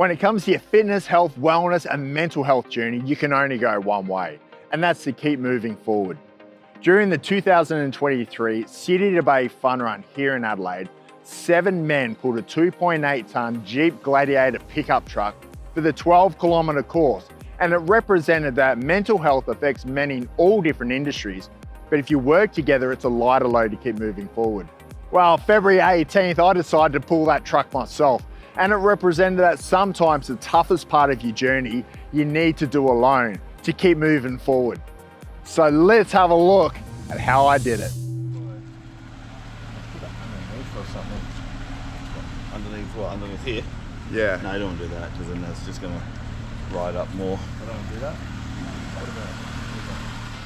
When it comes to your fitness, health, wellness, and mental health journey, you can only go one way, and that's to keep moving forward. During the 2023 City to Bay Fun Run here in Adelaide, 7 men pulled a 2.8 tonne Jeep Gladiator pickup truck for the 12-kilometre course, and it represented that mental health affects men in all different industries, but if you work together, it's a lighter load to keep moving forward. Well, February 18th, I decided to pull that truck myself, and it represented that sometimes the toughest part of your journey you need to do alone to keep moving forward. So let's have a look at how I did it. Underneath what? Underneath here? Yeah. No, you don't want to do that because then that's just going to ride up more. I don't want to do that.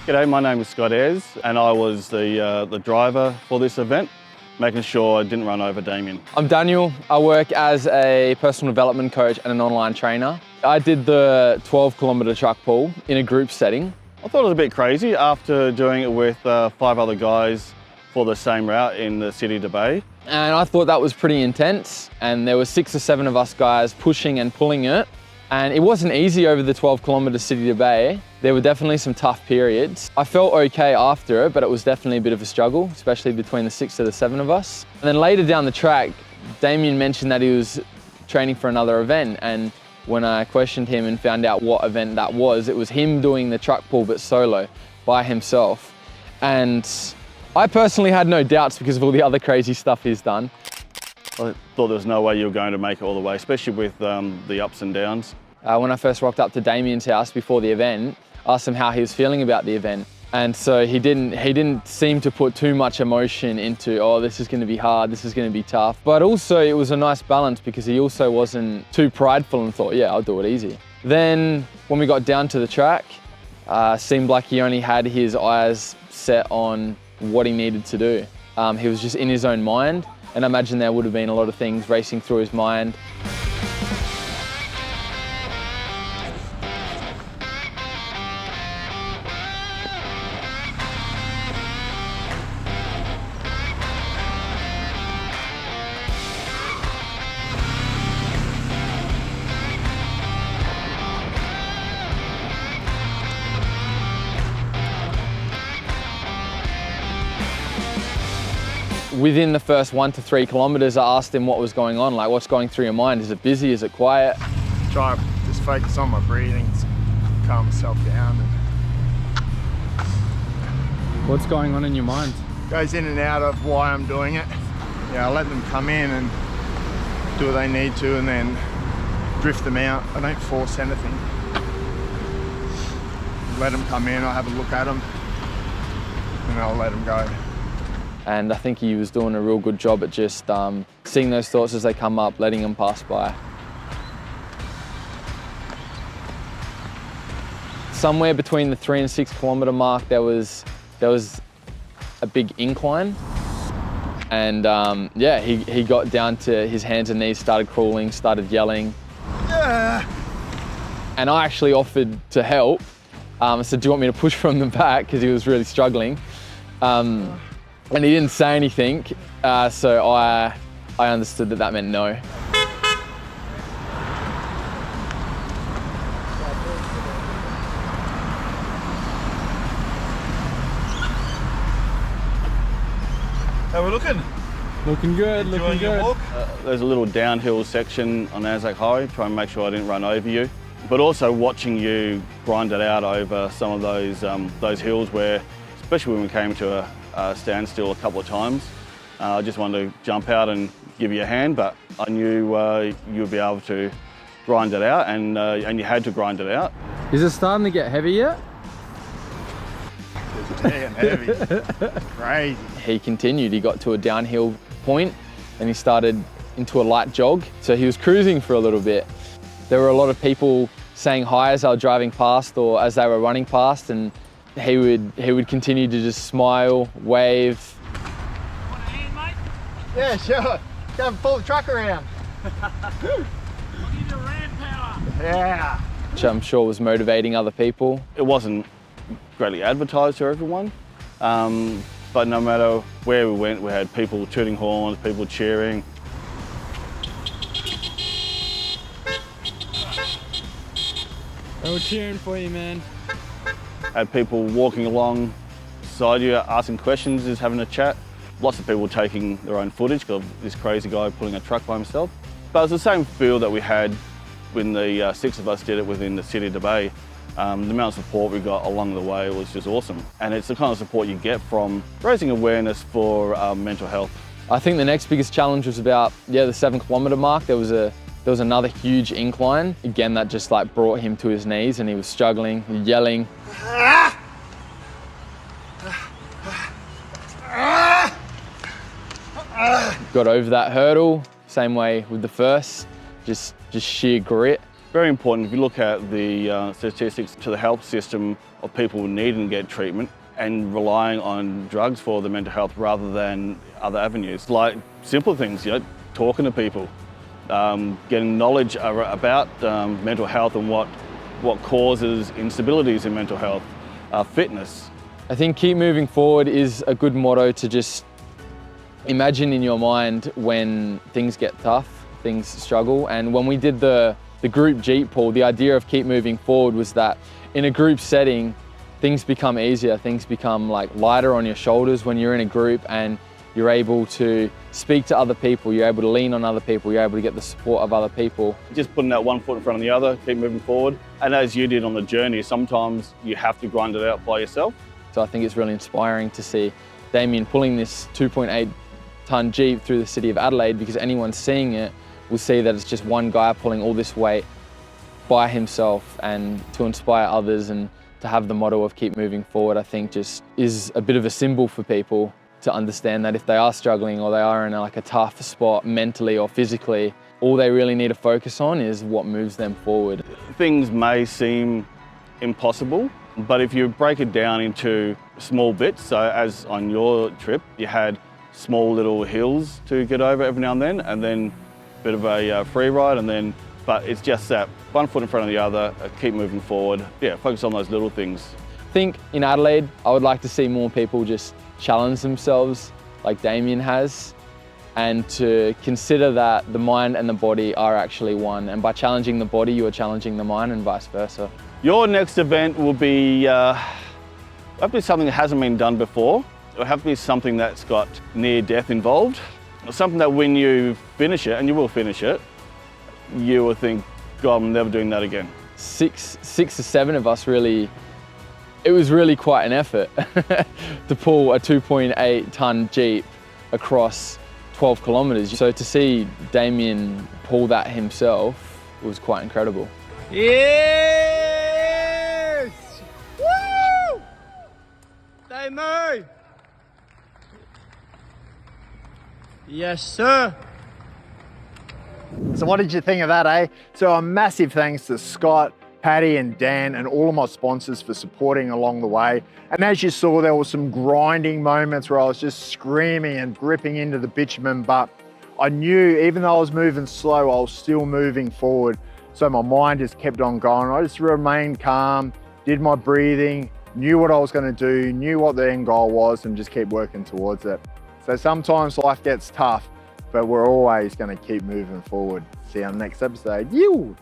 G'day, my name is 𝐂𝐡𝐚𝐩𝐭𝐞𝐫𝐬. And I was the driver for this event, making sure I didn't run over Damien. I'm Daniel. I work as a personal development coach and an online trainer. I did the 12-kilometre truck pull in a group setting. I thought it was a bit crazy after doing it with 5 other guys for the same route in the City to Bay. And I thought that was pretty intense. And there were 6 or 7 of us guys pushing and pulling it. And it wasn't easy over the 12-kilometre City to Bay. There were definitely some tough periods. I felt okay after it, but it was definitely a bit of a struggle, especially between the 6 to the 7 of us. And then later down the track, Damien mentioned that he was training for another event. And when I questioned him and found out what event that was, it was him doing the truck pull, but solo, by himself. And I personally had no doubts because of all the other crazy stuff he's done. I thought there was no way you were going to make it all the way, especially with the ups and downs. When I first rocked up to Damien's house before the event, I asked him how he was feeling about the event. And so he didn't seem to put too much emotion into, oh, this is going to be hard, this is going to be tough. But also it was a nice balance because he also wasn't too prideful and thought, yeah, I'll do it easy. Then when we got down to the track, seemed like he only had his eyes set on what he needed to do. He was just in his own mind. And I imagine there would have been a lot of things racing through his mind. Within the first 1 to 3 kilometres, I asked him what was going on, like what's going through your mind? Is it busy, is it quiet? Try to just focus on my breathing, calm myself down. What's going on in your mind? Goes in and out of why I'm doing it. Yeah, I let them come in and do what they need to and then drift them out. I don't force anything. Let them come in, I'll have a look at them and I'll let them go. And I think he was doing a real good job at just seeing those thoughts as they come up, letting them pass by. Somewhere between the 3 and 6 kilometre mark, there was a big incline. And yeah, he got down to his hands and knees, started crawling, started yelling. And I actually offered to help. I said, do you want me to push from the back? Because he was really struggling. And he didn't say anything, so I understood that meant no. How are we looking? Looking good, looking good. Walk? There's a little downhill section on Anzac Highway, trying to make sure I didn't run over you. But also watching you grind it out over some of those hills where, especially when we came to a standstill a couple of times. I just wanted to jump out and give you a hand, but I knew you'd be able to grind it out, and you had to grind it out. Is it starting to get heavy yet? It's getting heavy. Crazy. He continued, he got to a downhill point and he started into a light jog. So he was cruising for a little bit. There were a lot of people saying hi as they were driving past or as they were running past, and he would continue to just smile, wave. Want a hand, mate? Yeah, sure. Go and pull the truck around. I'll give you ram power. Yeah. Which I'm sure was motivating other people. It wasn't greatly advertised to everyone, but no matter where we went, we had people tooting horns, people cheering. We're cheering for you, man. Had people walking alongside you, asking questions, just having a chat. Lots of people taking their own footage of this crazy guy pulling a truck by himself. But it's the same feel that we had when the 6 of us did it within the city of the Bay. The amount of support we got along the way was just awesome. And it's the kind of support you get from raising awareness for mental health. I think the next biggest challenge was about, the 7 kilometre mark. There was another huge incline. Again, that just like brought him to his knees and he was struggling, yelling. Got over that hurdle, same way with the first, just sheer grit. Very important if you look at the statistics to the health system of people needing to get treatment and relying on drugs for the mental health rather than other avenues. Like simple things, talking to people, getting knowledge about mental health and what causes instabilities in mental health, fitness. I think keep moving forward is a good motto to just imagine in your mind when things get tough, things struggle. And when we did the group Jeep pull, the idea of keep moving forward was that in a group setting, things become easier, things become like lighter on your shoulders when you're in a group and you're able to speak to other people, you're able to lean on other people, you're able to get the support of other people. Just putting that one foot in front of the other, keep moving forward. And as you did on the journey, sometimes you have to grind it out by yourself. So I think it's really inspiring to see Damien pulling this 2.8 tonne Jeep through the city of Adelaide, because anyone seeing it will see that it's just one guy pulling all this weight by himself, and to inspire others and to have the motto of keep moving forward, I think just is a bit of a symbol for people to understand that if they are struggling or they are in a tough spot mentally or physically, all they really need to focus on is what moves them forward. Things may seem impossible, but if you break it down into small bits, so as on your trip, you had small little hills to get over every now and then a bit of a free ride, but it's just that one foot in front of the other, keep moving forward. Yeah, focus on those little things. I think in Adelaide, I would like to see more people just challenge themselves like Damien has, and to consider that the mind and the body are actually one. And by challenging the body, you are challenging the mind, and vice versa. Your next event will be, hopefully something that hasn't been done before. It'll have to be something that's got near death involved. Something that when you finish it, and you will finish it, you will think, God, I'm never doing that again. Six or seven of us really, it was really quite an effort to pull a 2.8 tonne Jeep across 12 kilometres. So to see Damien pull that himself was quite incredible. Yes! Woo! Damien! Yes, sir. So what did you think of that, eh? So a massive thanks to Scott, Paddy and Dan and all of my sponsors for supporting along the way. And as you saw, there were some grinding moments where I was just screaming and gripping into the bitumen, but I knew even though I was moving slow, I was still moving forward. So my mind just kept on going. I just remained calm, did my breathing, knew what I was going to do, knew what the end goal was, and just keep working towards it. So sometimes life gets tough, but we're always going to keep moving forward. See you on the next episode. You.